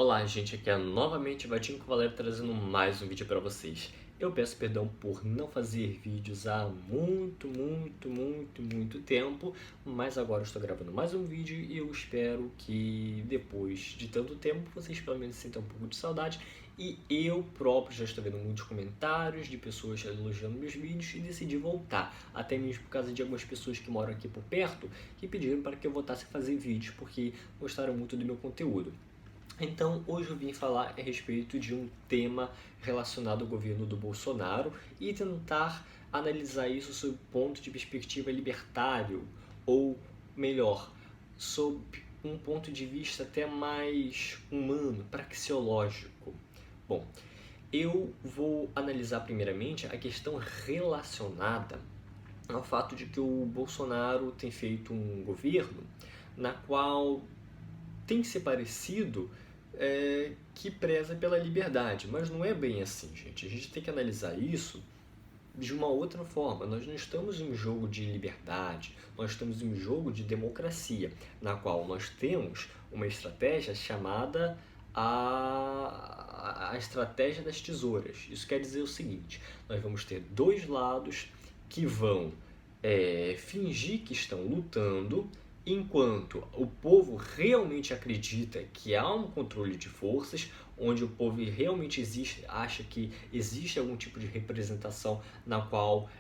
Olá, gente, aqui é novamente Vatinho com Valério trazendo mais um vídeo para vocês. Eu peço perdão por não fazer vídeos há muito tempo, mas agora eu estou gravando mais um vídeo e eu espero que depois de tanto tempo vocês pelo menos sintam um pouco de saudade. E eu próprio já estou vendo muitos comentários de pessoas elogiando meus vídeos e decidi voltar, até mesmo por causa de algumas pessoas que moram aqui por perto que pediram para que eu voltasse a fazer vídeos porque gostaram muito do meu conteúdo. Então, hoje eu vim falar a respeito de um tema relacionado ao governo do Bolsonaro e tentar analisar isso sob o ponto de perspectiva libertário, ou melhor, sob um ponto de vista até mais humano, praxeológico. Bom, eu vou analisar primeiramente a questão relacionada ao fato de que o Bolsonaro tem feito um governo na qual tem se parecido que preza pela liberdade, mas não é bem assim, gente. A gente tem que analisar isso de uma outra forma. Nós não estamos em um jogo de liberdade, nós estamos em um jogo de democracia, na qual nós temos uma estratégia chamada a estratégia das tesouras. Isso quer dizer o seguinte: nós vamos ter dois lados que vão fingir que estão lutando, enquanto o povo realmente acredita que há um controle de forças, onde o povo realmente acha que existe algum tipo de representação na qual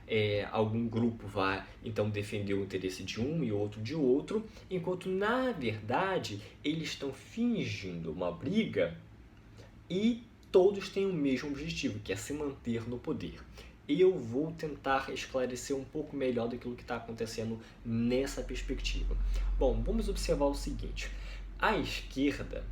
algum grupo vai então defender o interesse de um e outro de outro, enquanto na verdade eles estão fingindo uma briga e todos têm o mesmo objetivo, que é se manter no poder. Eu vou tentar esclarecer um pouco melhor daquilo que está acontecendo nessa perspectiva. Bom, vamos observar o seguinte: a esquerda,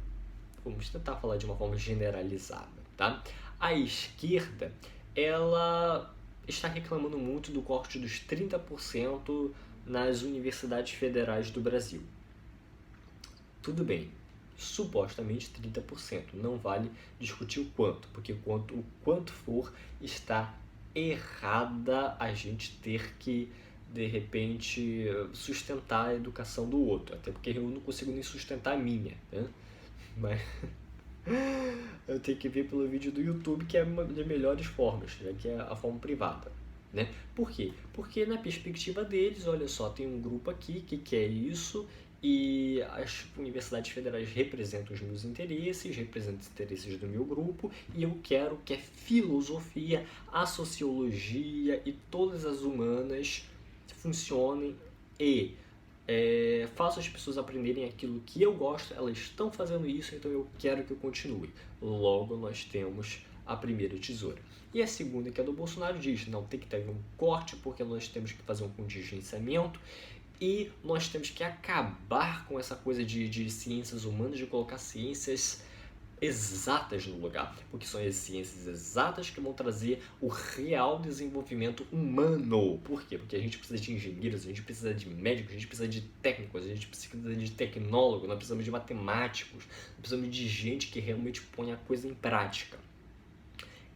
vamos tentar falar de uma forma generalizada, tá? A esquerda, ela está reclamando muito do corte dos 30% nas universidades federais do Brasil. Tudo bem, supostamente 30%, não vale discutir o quanto, porque o quanto for está errada a gente ter que, de repente, sustentar a educação do outro, até porque eu não consigo nem sustentar a minha, né? Mas eu tenho que ver pelo vídeo do YouTube, que é uma das melhores formas, né? Que é a forma privada, né? Por quê? Porque na perspectiva deles, olha só, tem um grupo aqui que quer isso e as universidades federais representam os meus interesses, representam os interesses do meu grupo, e eu quero que a filosofia, a sociologia e todas as humanas funcionem e façam as pessoas aprenderem aquilo que eu gosto. Elas estão fazendo isso, então eu quero que eu continue. Logo, nós temos a primeira tesoura. E a segunda, que é do Bolsonaro, diz: não, tem que ter um corte porque nós temos que fazer um contingenciamento e nós temos que acabar com essa coisa de ciências humanas, de colocar ciências exatas no lugar, porque são as ciências exatas que vão trazer o real desenvolvimento humano. Por quê? Porque a gente precisa de engenheiros, a gente precisa de médicos, a gente precisa de técnicos, a gente precisa de tecnólogos, nós precisamos de matemáticos, nós precisamos de gente que realmente põe a coisa em prática.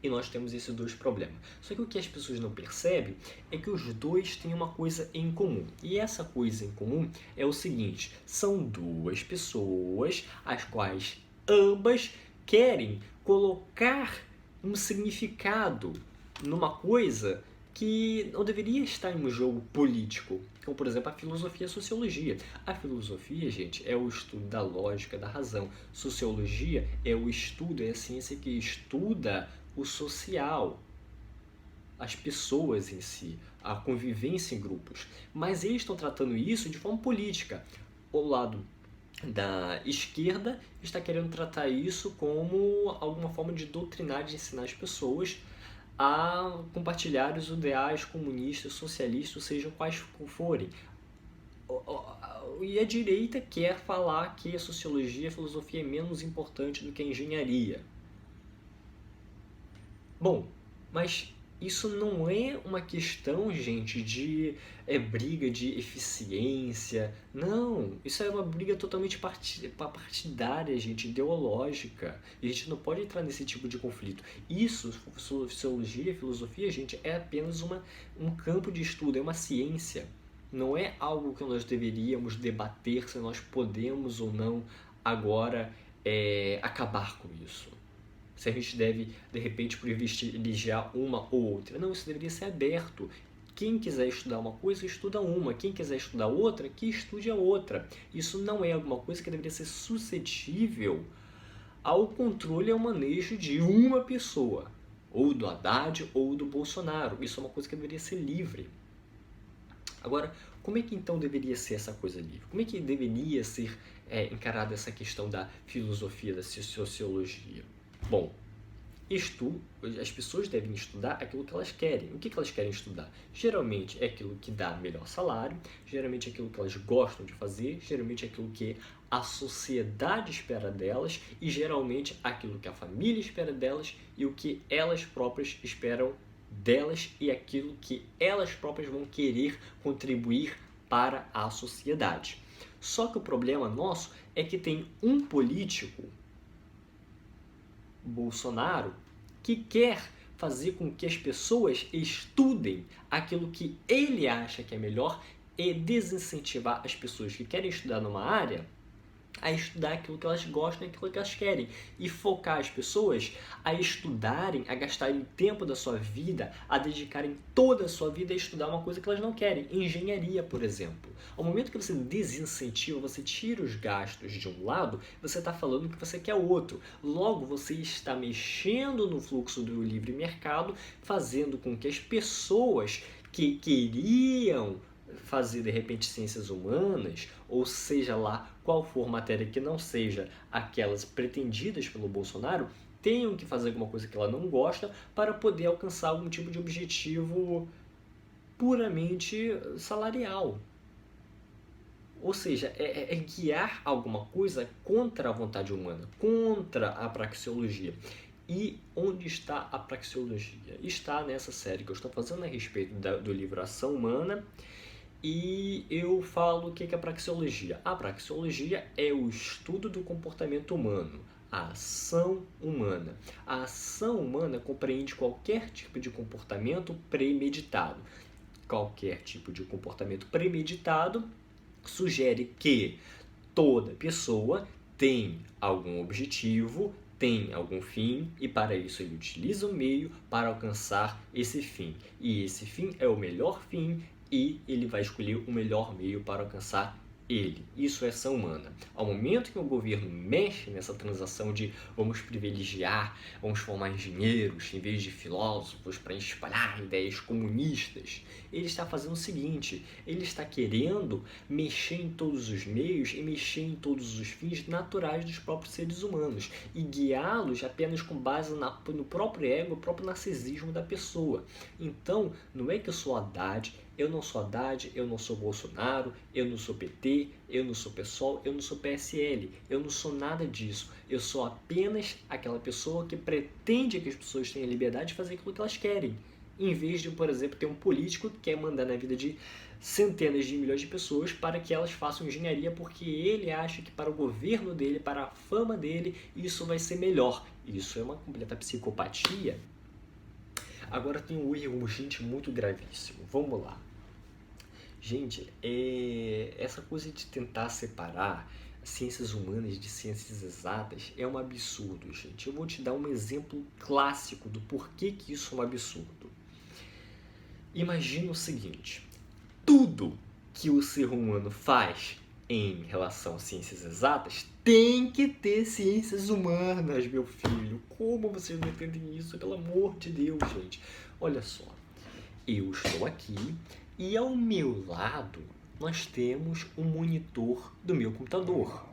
E nós temos esses dois problemas. Só que o que as pessoas não percebem é que os dois têm uma coisa em comum. E essa coisa em comum é o seguinte: são duas pessoas as quais ambas querem colocar um significado numa coisa que não deveria estar em um jogo político, como por exemplo a filosofia e a sociologia. A filosofia, gente, é o estudo da lógica, da razão. Sociologia é o estudo, é a ciência que estuda o social, as pessoas em si, a convivência em grupos. Mas eles estão tratando isso de forma política. O lado da esquerda está querendo tratar isso como alguma forma de doutrinar, de ensinar as pessoas a compartilhar os ideais comunistas, socialistas, sejam quais forem. E a direita quer falar que a sociologia e a filosofia é menos importante do que a engenharia. Bom, mas isso não é uma questão, gente, de briga de eficiência. Não, isso é uma briga totalmente partidária, gente, ideológica. E a gente não pode entrar nesse tipo de conflito. Isso, sociologia, filosofia, gente, é apenas um campo de estudo, é uma ciência. Não é algo que nós deveríamos debater se nós podemos ou não agora acabar com isso. Se a gente deve, de repente, privilegiar uma ou outra. Não, isso deveria ser aberto. Quem quiser estudar uma coisa, estuda uma. Quem quiser estudar outra, que estude a outra. Isso não é alguma coisa que deveria ser suscetível ao controle e ao manejo de uma pessoa, ou do Haddad ou do Bolsonaro. Isso é uma coisa que deveria ser livre. Agora, como é que então deveria ser essa coisa livre? Como é que deveria ser encarada essa questão da filosofia, da sociologia? Bom, as pessoas devem estudar aquilo que elas querem. O que elas querem estudar? Geralmente é aquilo que dá melhor salário, geralmente é aquilo que elas gostam de fazer, geralmente é aquilo que a sociedade espera delas e geralmente aquilo que a família espera delas e o que elas próprias esperam delas e aquilo que elas próprias vão querer contribuir para a sociedade. Só que o problema nosso é que tem um político, Bolsonaro, que quer fazer com que as pessoas estudem aquilo que ele acha que é melhor e desincentivar as pessoas que querem estudar numa área a estudar aquilo que elas gostam e aquilo que elas querem. E focar as pessoas a estudarem, a gastarem tempo da sua vida, a dedicarem toda a sua vida a estudar uma coisa que elas não querem. Engenharia, por exemplo. Ao momento que você desincentiva, você tira os gastos de um lado, você está falando que você quer outro. Logo, você está mexendo no fluxo do livre mercado, fazendo com que as pessoas que queriam fazer, de repente, ciências humanas, ou seja lá qual for matéria que não seja aquelas pretendidas pelo Bolsonaro, tenham que fazer alguma coisa que ela não gosta para poder alcançar algum tipo de objetivo puramente salarial. Ou seja, é guiar alguma coisa contra a vontade humana, contra a praxeologia. E onde está a praxeologia? Está nessa série que eu estou fazendo a respeito do livro Ação Humana. E eu falo o que é a praxeologia. A praxeologia é o estudo do comportamento humano, a ação humana. A ação humana compreende qualquer tipo de comportamento premeditado. Qualquer tipo de comportamento premeditado sugere que toda pessoa tem algum objetivo, tem algum fim e para isso ele utiliza o meio para alcançar esse fim. E esse fim é o melhor fim e ele vai escolher o melhor meio para alcançar ele. Isso é ação humana. Ao momento que o governo mexe nessa transação de vamos privilegiar, vamos formar engenheiros em vez de filósofos para espalhar ideias comunistas, ele está fazendo o seguinte, ele está querendo mexer em todos os meios e mexer em todos os fins naturais dos próprios seres humanos e guiá-los apenas com base no próprio ego, o próprio narcisismo da pessoa. Então, não é que eu sou Haddad, eu não sou Haddad, eu não sou Bolsonaro, eu não sou PT, eu não sou PSOL, eu não sou PSL, eu não sou nada disso. Eu sou apenas aquela pessoa que pretende que as pessoas tenham liberdade de fazer aquilo que elas querem. Em vez de, por exemplo, ter um político que quer mandar na vida de centenas de milhões de pessoas para que elas façam engenharia porque ele acha que para o governo dele, para a fama dele, isso vai ser melhor. Isso é uma completa psicopatia. Agora tem um erro, gente, muito gravíssimo. Vamos lá. Gente, essa coisa de tentar separar ciências humanas de ciências exatas é um absurdo, gente. Eu vou te dar um exemplo clássico do porquê que isso é um absurdo. Imagina o seguinte, tudo que o ser humano faz em relação a ciências exatas tem que ter ciências humanas, meu filho. Como vocês não entendem isso? Pelo amor de Deus, gente. Olha só, eu estou aqui e ao meu lado nós temos um monitor do meu computador.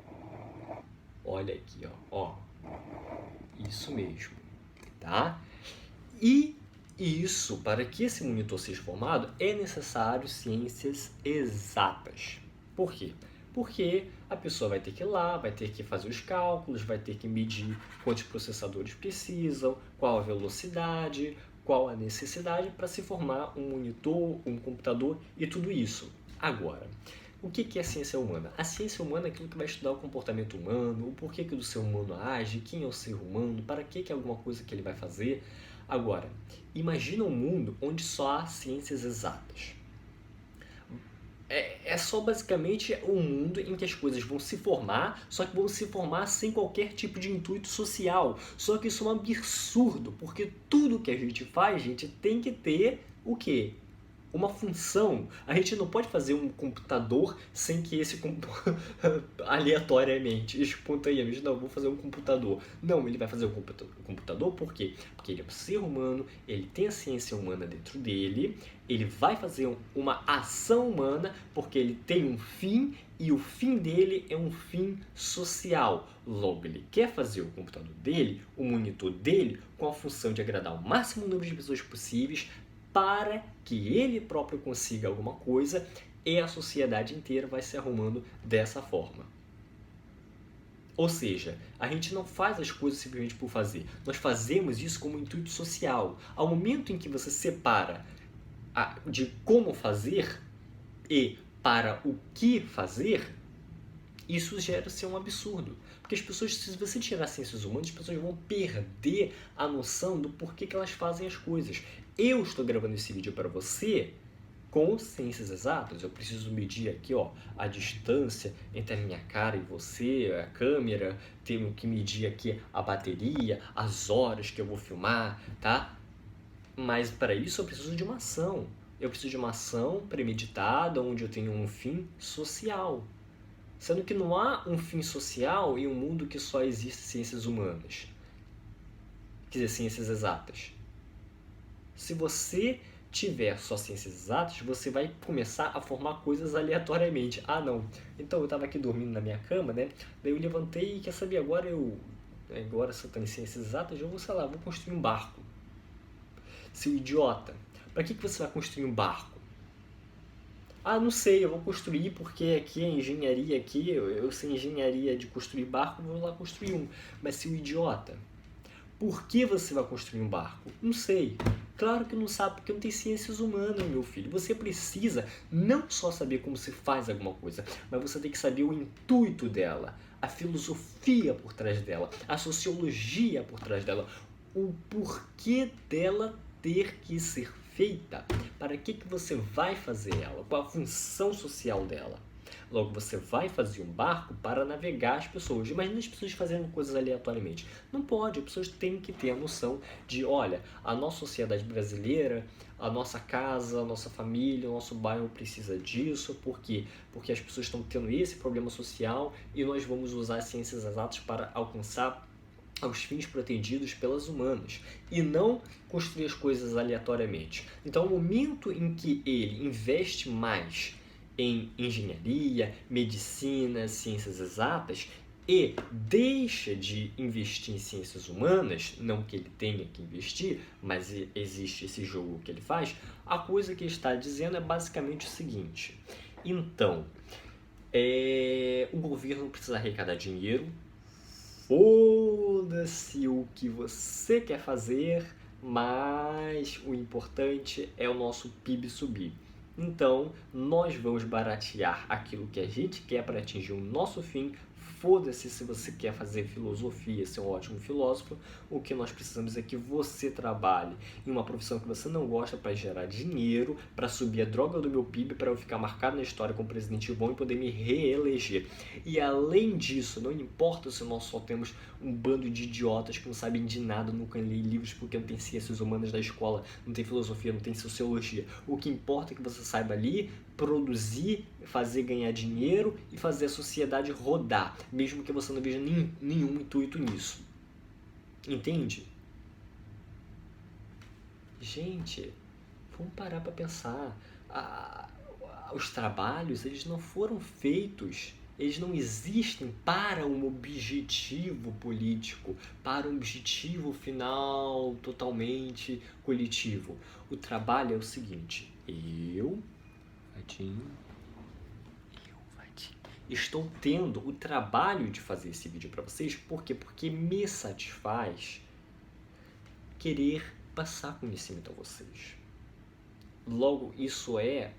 Olha aqui, ó. Isso mesmo, tá? E isso, para que esse monitor seja formado, é necessário ciências exatas. Por quê? Porque a pessoa vai ter que ir lá, vai ter que fazer os cálculos, vai ter que medir quantos processadores precisam, qual a velocidade, qual a necessidade para se formar um monitor, um computador e tudo isso. Agora, o que é a ciência humana? A ciência humana é aquilo que vai estudar o comportamento humano, o porquê que o ser humano age, quem é o ser humano, para que é alguma coisa que ele vai fazer. Agora, imagina um mundo onde só há ciências exatas. É só basicamente um mundo em que as coisas vão se formar, só que vão se formar sem qualquer tipo de intuito social. Só que isso é um absurdo, porque tudo que a gente faz, gente, tem que ter o quê? Uma função. A gente não pode fazer um computador sem que esse aleatoriamente, espontaneamente, não, vou fazer um computador. Não, ele vai fazer o computador por quê? Porque ele é um ser humano, ele tem a ciência humana dentro dele, ele vai fazer uma ação humana porque ele tem um fim e o fim dele é um fim social. Logo, ele quer fazer o computador dele, o monitor dele, com a função de agradar o máximo número de pessoas possíveis para que ele próprio consiga alguma coisa e a sociedade inteira vai se arrumando dessa forma. Ou seja, a gente não faz as coisas simplesmente por fazer. Nós fazemos isso como intuito social. Ao momento em que você separa de como fazer e para o que fazer, isso gera-se um absurdo. Porque as pessoas, se você tirar ciências humanas, as pessoas vão perder a noção do porquê que elas fazem as coisas. Eu estou gravando esse vídeo para você com ciências exatas. Eu preciso medir aqui, ó, a distância entre a minha cara e você, a câmera, tenho que medir aqui a bateria, as horas que eu vou filmar, tá? Mas para isso eu preciso de uma ação. Eu preciso de uma ação premeditada, onde eu tenho um fim social. Sendo que não há um fim social em um mundo que só existe ciências humanas. Quer dizer, ciências exatas. Se você tiver só ciências exatas, você vai começar a formar coisas aleatoriamente. Ah, não. Então eu estava aqui dormindo na minha cama, né? Daí eu levantei e quer saber, agora se eu estou em ciências exatas, eu vou, sei lá, vou construir um barco. Seu idiota, para que você vai construir um barco? Ah, não sei, eu vou construir porque aqui é engenharia, eu sei engenharia de construir barco, vou lá construir um. Mas seu idiota, por que você vai construir um barco? Não sei. Claro que não sabe, porque não tem ciências humanas, meu filho. Você precisa não só saber como se faz alguma coisa, mas você tem que saber o intuito dela, a filosofia por trás dela, a sociologia por trás dela, o porquê dela ter que ser feita. Para que você vai fazer ela? Qual a função social dela? Logo, você vai fazer um barco para navegar as pessoas. Imagina as pessoas fazendo coisas aleatoriamente. Não pode, as pessoas têm que ter a noção de, olha, a nossa sociedade brasileira, a nossa casa, a nossa família, o nosso bairro precisa disso. Por quê? Porque as pessoas estão tendo esse problema social e nós vamos usar as ciências exatas para alcançar aos fins pretendidos pelas humanas e não construir as coisas aleatoriamente. Então, no momento em que ele investe mais em engenharia, medicina, ciências exatas e deixa de investir em ciências humanas, não que ele tenha que investir, mas existe esse jogo que ele faz, a coisa que ele está dizendo é basicamente o seguinte: então, o governo precisa arrecadar dinheiro, foda-se o que você quer fazer, mas o importante é o nosso PIB subir. Então, nós vamos baratear aquilo que a gente quer para atingir o nosso fim. Foda-se se você quer fazer filosofia, ser um ótimo filósofo. O que nós precisamos é que você trabalhe em uma profissão que você não gosta para gerar dinheiro, para subir a droga do meu PIB, para eu ficar marcado na história como presidente bom e poder me reeleger. E além disso, não importa se nós só temos um bando de idiotas que não sabem de nada, nunca leem livros porque não tem ciências humanas da escola, não tem filosofia, não tem sociologia. O que importa é que você saiba ali produzir, fazer ganhar dinheiro e fazer a sociedade rodar, mesmo que você não veja nenhum intuito nisso. Entende? Gente, vamos parar para pensar. Os trabalhos, eles não foram feitos, eles não existem para um objetivo político, para um objetivo final totalmente coletivo. O trabalho é o seguinte: Vadinho, estou tendo o trabalho de fazer esse vídeo para vocês. Por quê? Porque me satisfaz querer passar conhecimento a vocês. Logo,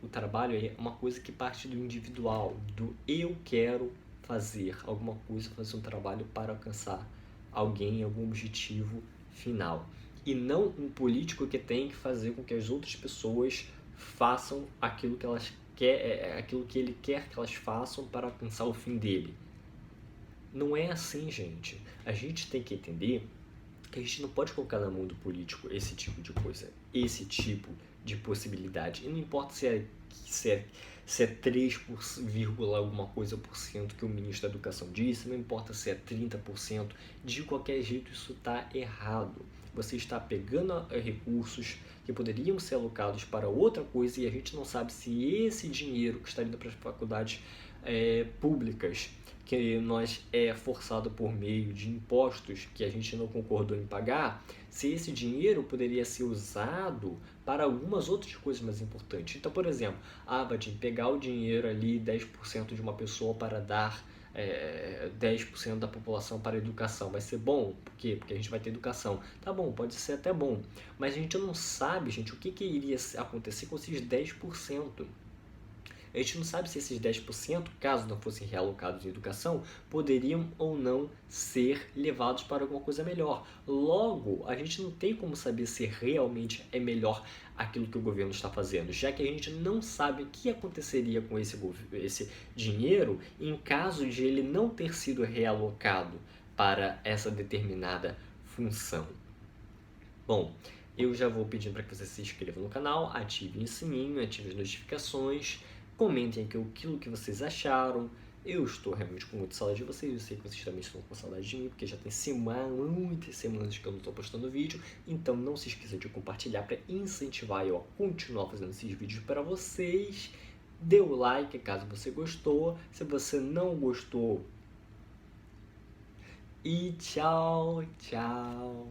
o trabalho é uma coisa que parte do individual, do eu quero fazer alguma coisa, fazer um trabalho para alcançar alguém, algum objetivo final. E não um político que tem que fazer com que as outras pessoas façam aquilo que elas aquilo que ele quer que elas façam para alcançar o fim dele. Não é assim, gente. A gente tem que entender que a gente não pode colocar na mão do político esse tipo de coisa, esse tipo de possibilidade. E não importa se é 3, alguma coisa por cento que o ministro da Educação disse, não importa se é 30%, de qualquer jeito isso está errado. Você está pegando recursos que poderiam ser alocados para outra coisa e a gente não sabe se esse dinheiro que está indo para as faculdades públicas, que nós é forçado por meio de impostos que a gente não concordou em pagar, se esse dinheiro poderia ser usado para algumas outras coisas mais importantes. Então, por exemplo, Vadim, pegar o dinheiro ali, 10% de uma pessoa para dar 10% da população para a educação. Vai ser bom? Por quê? Porque a gente vai ter educação. Tá bom, pode ser até bom. Mas a gente não sabe, gente, o que iria acontecer com esses 10%. A gente não sabe se esses 10%, caso não fossem realocados em educação, poderiam ou não ser levados para alguma coisa melhor. Logo, a gente não tem como saber se realmente é melhor aquilo que o governo está fazendo, já que a gente não sabe o que aconteceria com esse dinheiro em caso de ele não ter sido realocado para essa determinada função. Bom, eu já vou pedindo para que você se inscreva no canal, ative o sininho, ative as notificações, comentem aqui aquilo que vocês acharam. Eu estou realmente com muita saudade de vocês, eu sei que vocês também estão com saudade de mim, porque já tem muitas semanas que eu não estou postando vídeo, então não se esqueça de compartilhar para incentivar eu a continuar fazendo esses vídeos para vocês. Dê o like caso você gostou, se você não gostou, e tchau, tchau!